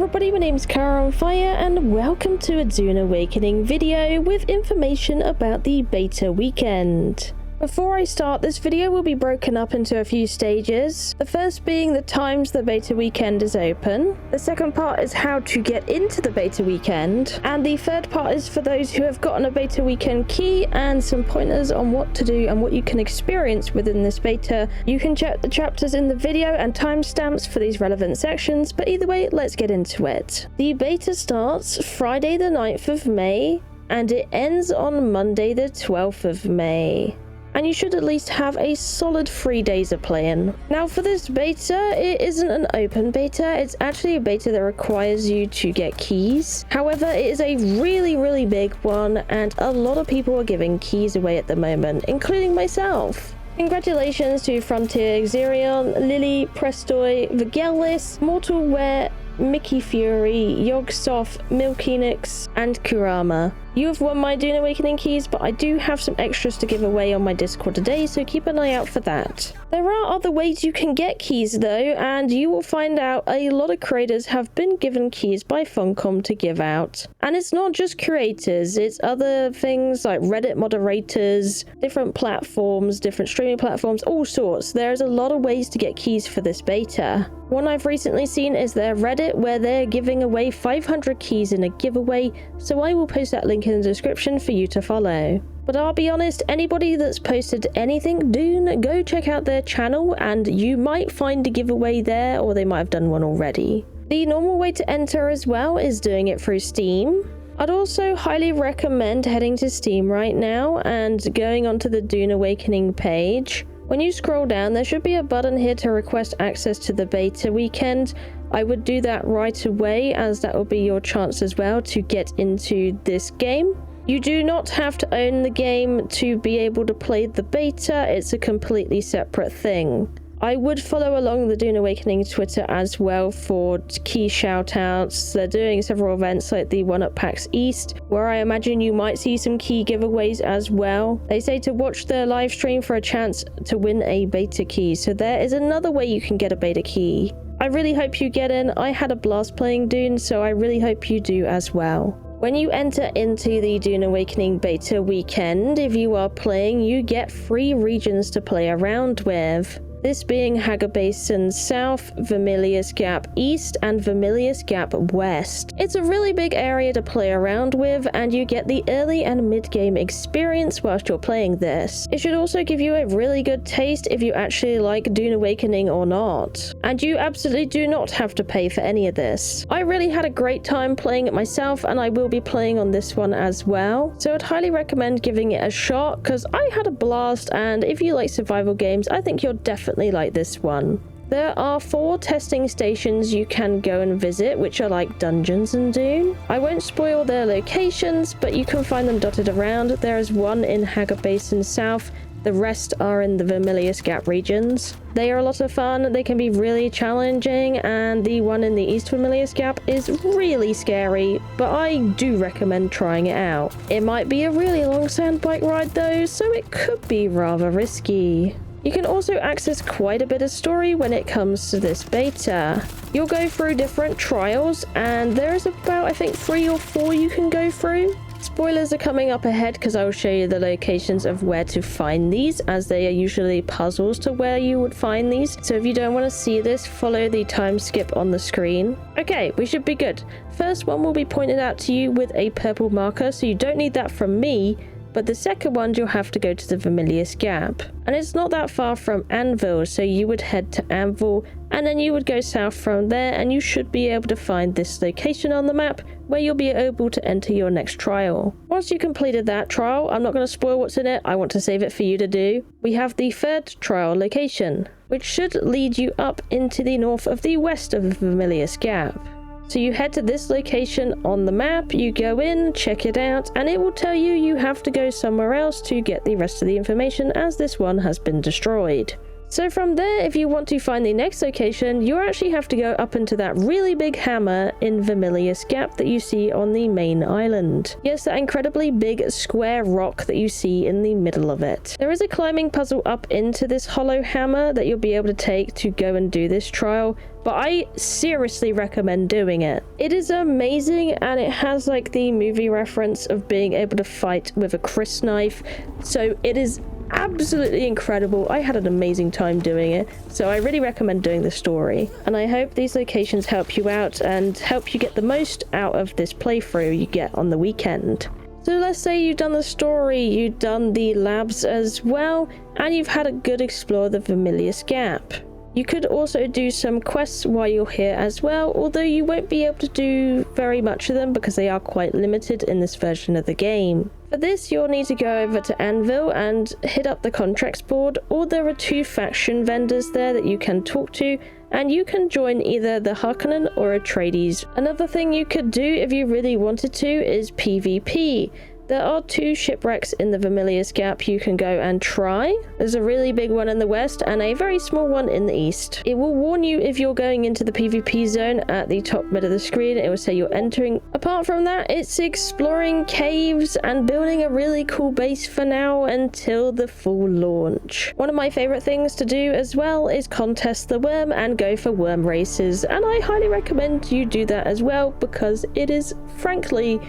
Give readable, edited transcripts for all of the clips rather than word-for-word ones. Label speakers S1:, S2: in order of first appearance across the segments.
S1: everybody, my name's Cara on Fire and welcome to a Dune Awakening video with information about the beta weekend. Before I start, this video will be broken up into a few stages. The first being the times the beta weekend is open. The second part is how to get into the beta weekend. And the third part is for those who have gotten a beta weekend key and some pointers on what to do and what you can experience within this beta. You can check the chapters in the video and timestamps for these relevant sections, but either way, let's get into it. The beta starts Friday the 9th of May and it ends on Monday the 12th of May. And you should at least have a solid 3 days of playing. Now for this beta, it isn't an open beta, it's actually a beta that requires you to get keys. However, it is a really big one and a lot of people are giving keys away at the moment, including myself. Congratulations to Frontier, Xerion, Lily, Prestoy, Vigelis, Mortalware, Mickey Fury, Yogsoft, Milkinix, and Kurama. You have won my Dune Awakening keys, but I do have some extras to give away on my Discord today, so keep an eye out for that. There are other ways you can get keys though, and you will find out a lot of creators have been given keys by Funcom to give out. And it's not just creators, it's other things like Reddit moderators, different platforms, different streaming platforms, all sorts. There's a lot of ways to get keys for this beta. One I've recently seen is their Reddit, where they're giving away 500 keys in a giveaway, so I will post that link in the description for you to follow. But I'll be honest, anybody that's posted anything Dune, go check out their channel and you might find a giveaway there, or they might have done one already. The normal way to enter as well is doing it through Steam. I'd also highly recommend heading to Steam right now and going onto the Dune Awakening page. When you scroll down, there should be a button here to request access to the beta weekend. I would do that right away, as that will be your chance as well to get into this game. You do not have to own the game to be able to play the beta, it's a completely separate thing. I would follow along the Dune Awakening Twitter as well for key shoutouts. They're doing several events like the one at PAX East, where I imagine you might see some key giveaways as well. They say to watch their live stream for a chance to win a beta key, so there is another way you can get a beta key. I really hope you get in. I had a blast playing Dune, so I really hope you do as well. When you enter into the Dune Awakening beta weekend, if you are playing, you get 3 regions to play around with. This being Hagar Basin South, Vermilius Gap East, and Vermilius Gap West. It's a really big area to play around with, and you get the early and mid-game experience whilst you're playing this. It should also give you a really good taste if you actually like Dune Awakening or not. And you absolutely do not have to pay for any of this. I really had a great time playing it myself, and I will be playing on this one as well. So I'd highly recommend giving it a shot, because I had a blast, and if you like survival games, I think you'll definitely like this one. There are 4 testing stations you can go and visit, which are like dungeons in Dune. I won't spoil their locations, but you can find them dotted around. There is one in Hagar Basin South, the rest are in the Vermilius Gap regions. They are a lot of fun, they can be really challenging, and the one in the East Vermilius Gap is really scary, but I do recommend trying it out. It might be a really long sandbike ride though, so it could be rather risky. You can also access quite a bit of story when it comes to this beta. You'll go through different trials, and there's about, I think, 3 or 4 you can go through. Spoilers are coming up ahead because I will show you the locations of where to find these, as they are usually puzzles to where you would find these. So if you don't want to see this, follow the time skip on the screen. Okay, we should be good. First one will be pointed out to you with a purple marker, so you don't need that from me. But the second one, you'll have to go to the Vermilius Gap. And it's not that far from Anvil, so you would head to Anvil, and then you would go south from there, and you should be able to find this location on the map, where you'll be able to enter your next trial. Once you completed that trial, I'm not going to spoil what's in it, I want to save it for you to do. We have the 3rd trial location, which should lead you up into the north of the west of Vermilius Gap. So you head to this location on the map, you go in, check it out, and it will tell you have to go somewhere else to get the rest of the information, as this one has been destroyed. So from there, if you want to find the next location, you actually have to go up into that really big hammer in Vermilius Gap that you see on the main island. Yes, that incredibly big square rock that you see in the middle of it. There is a climbing puzzle up into this hollow hammer that you'll be able to take to go and do this trial, but I seriously recommend doing it. It is amazing, and it has like the movie reference of being able to fight with a crysknife, so it is absolutely incredible. I had an amazing time doing it, so I really recommend doing the story, and I hope these locations help you out and help you get the most out of this playthrough you get on the weekend. So let's say you've done the story, you've done the labs as well, and you've had a good explore of the Vermilius Gap. You could also do some quests while you're here as well, although you won't be able to do very much of them because they are quite limited in this version of the game. For this, you'll need to go over to Anvil and hit up the contracts board, or there are 2 faction vendors there that you can talk to, and you can join either the Harkonnen or Atreides. Another thing you could do if you really wanted to is PvP. There are 2 shipwrecks in the Vermilius Gap you can go and try. There's a really big one in the west and a very small one in the east. It will warn you if you're going into the PvP zone at the top mid of the screen. It will say you're entering. Apart from that, it's exploring caves and building a really cool base for now until the full launch. One of my favorite things to do as well is contest the worm and go for worm races, and I highly recommend you do that as well because it is frankly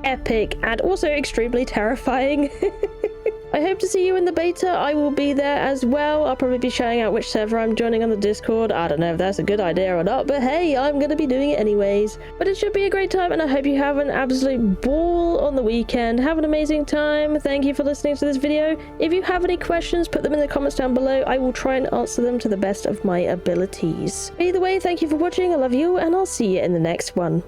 S1: epic and also extremely terrifying. I hope to see you in the beta. I will be there as well. I'll probably be shouting out which server I'm joining on the Discord. I don't know if that's a good idea or not, but hey, I'm gonna be doing it anyways. But it should be a great time, and I hope you have an absolute ball on the weekend. Have an amazing time. Thank you for listening to this video. If you have any questions, put them in the comments down below. I will try and answer them to the best of my abilities. Either way, thank you for watching. I love you, and I'll see you in the next one.